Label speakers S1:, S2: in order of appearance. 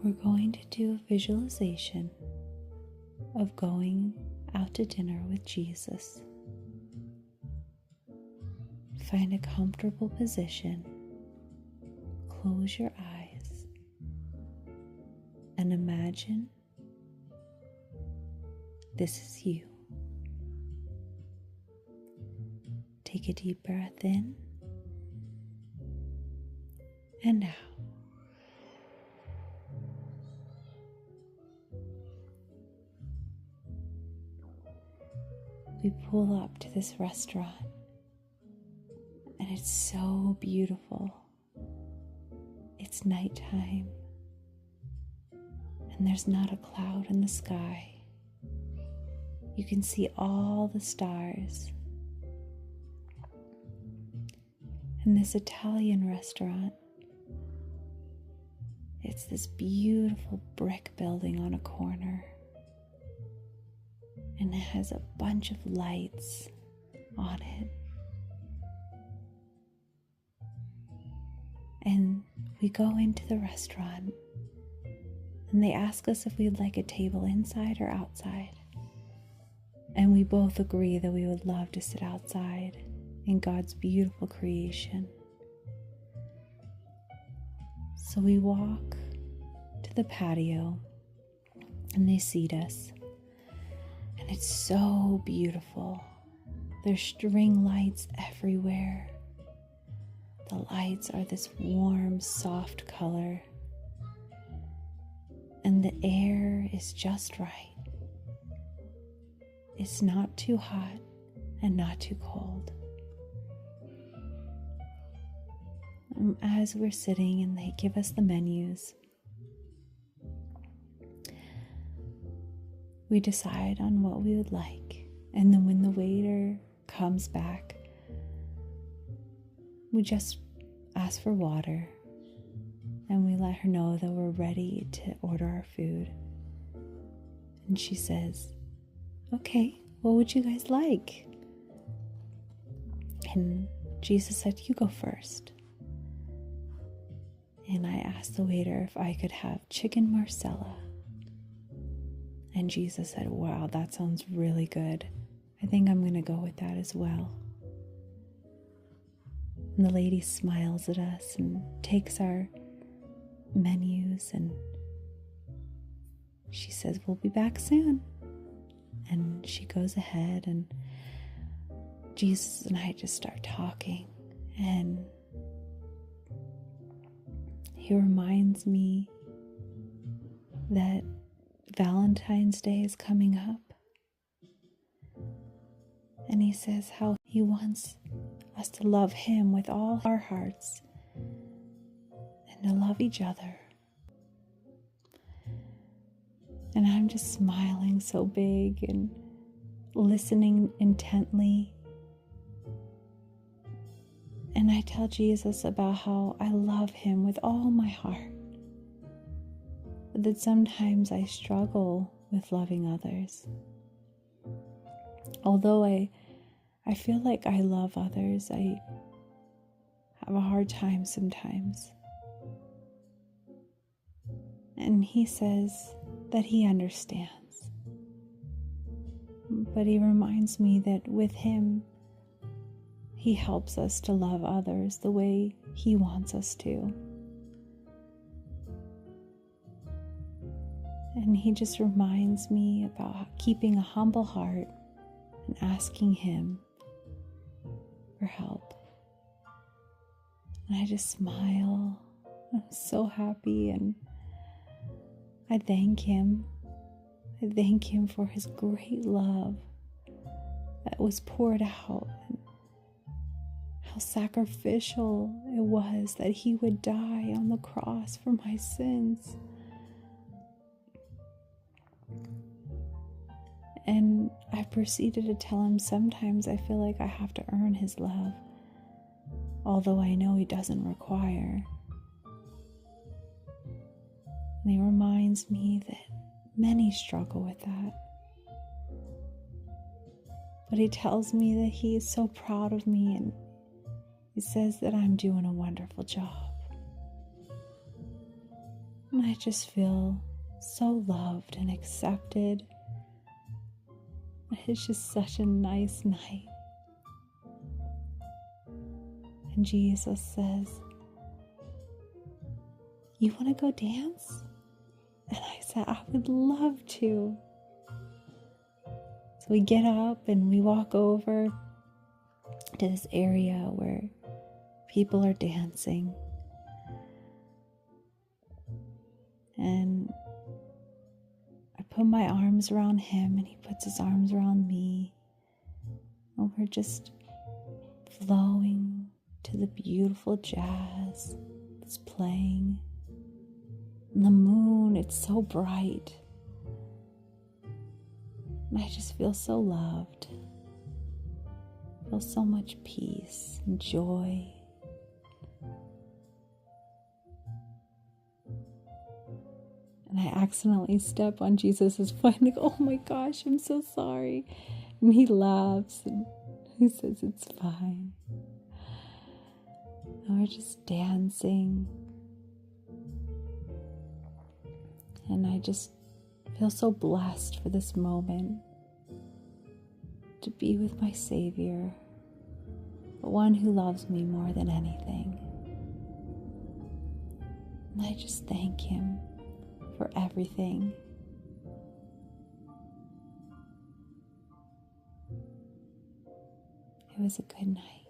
S1: we're going to do a visualization of going out to dinner with Jesus. Find a comfortable position, close your eyes, and imagine this is you. Take a deep breath in and out. We pull up to this restaurant, and it's so beautiful. It's nighttime, and there's not a cloud in the sky. You can see all the stars. And this Italian restaurant, it's this beautiful brick building on a corner. And it has a bunch of lights on it. And we go into the restaurant, and they ask us if we'd like a table inside or outside. And we both agree that we would love to sit outside in God's beautiful creation. So we walk to the patio, and they seat us. And it's so beautiful. There's string lights everywhere. The lights are this warm, soft color. And the air is just right. It's not too hot and not too cold. As we're sitting and they give us the menus, we decide on what we would like. And then when the waiter comes back, we just ask for water and we let her know that we're ready to order our food. And she says, "Okay, what would you guys like?" And Jesus said, "You go first." And I asked the waiter if I could have chicken marsala. And Jesus said, "Wow, that sounds really good. I think I'm going to go with that as well." And the lady smiles at us and takes our menus, and she says, "We'll be back soon." And she goes ahead, and Jesus and I just start talking, and he reminds me that Valentine's Day is coming up. And he says how he wants us to love him with all our hearts and to love each other. And I'm just smiling so big and listening intently. And I tell Jesus about how I love him with all my heart. But that sometimes I struggle with loving others. Although I feel like I love others, I have a hard time sometimes. And he says that he understands. But he reminds me that with him, he helps us to love others the way he wants us to. And he just reminds me about keeping a humble heart and asking him for help. And I just smile. I'm so happy, and I thank him. I thank him for his great love that was poured out, and how sacrificial it was that he would die on the cross for my sins. And I proceeded to tell him sometimes I feel like I have to earn his love, although I know he doesn't require. And he reminds me that many struggle with that. But he tells me that he is so proud of me, and he says that I'm doing a wonderful job. And I just feel so loved and accepted. It's just such a nice night. And Jesus says, "You want to go dance?" And I said, "I would love to." So we get up and we walk over to this area where people are dancing. And I put my arms around him and he puts his arms around me. And we're just flowing to the beautiful jazz that's playing. And the moon, it's so bright. And I just feel so loved. I feel so much peace and joy. And I accidentally step on Jesus' foot and I go, "Oh my gosh, I'm so sorry." And he laughs and he says, "It's fine." And we're just dancing. And I just feel so blessed for this moment to be with my Savior, the one who loves me more than anything. And I just thank him for everything. It was a good night.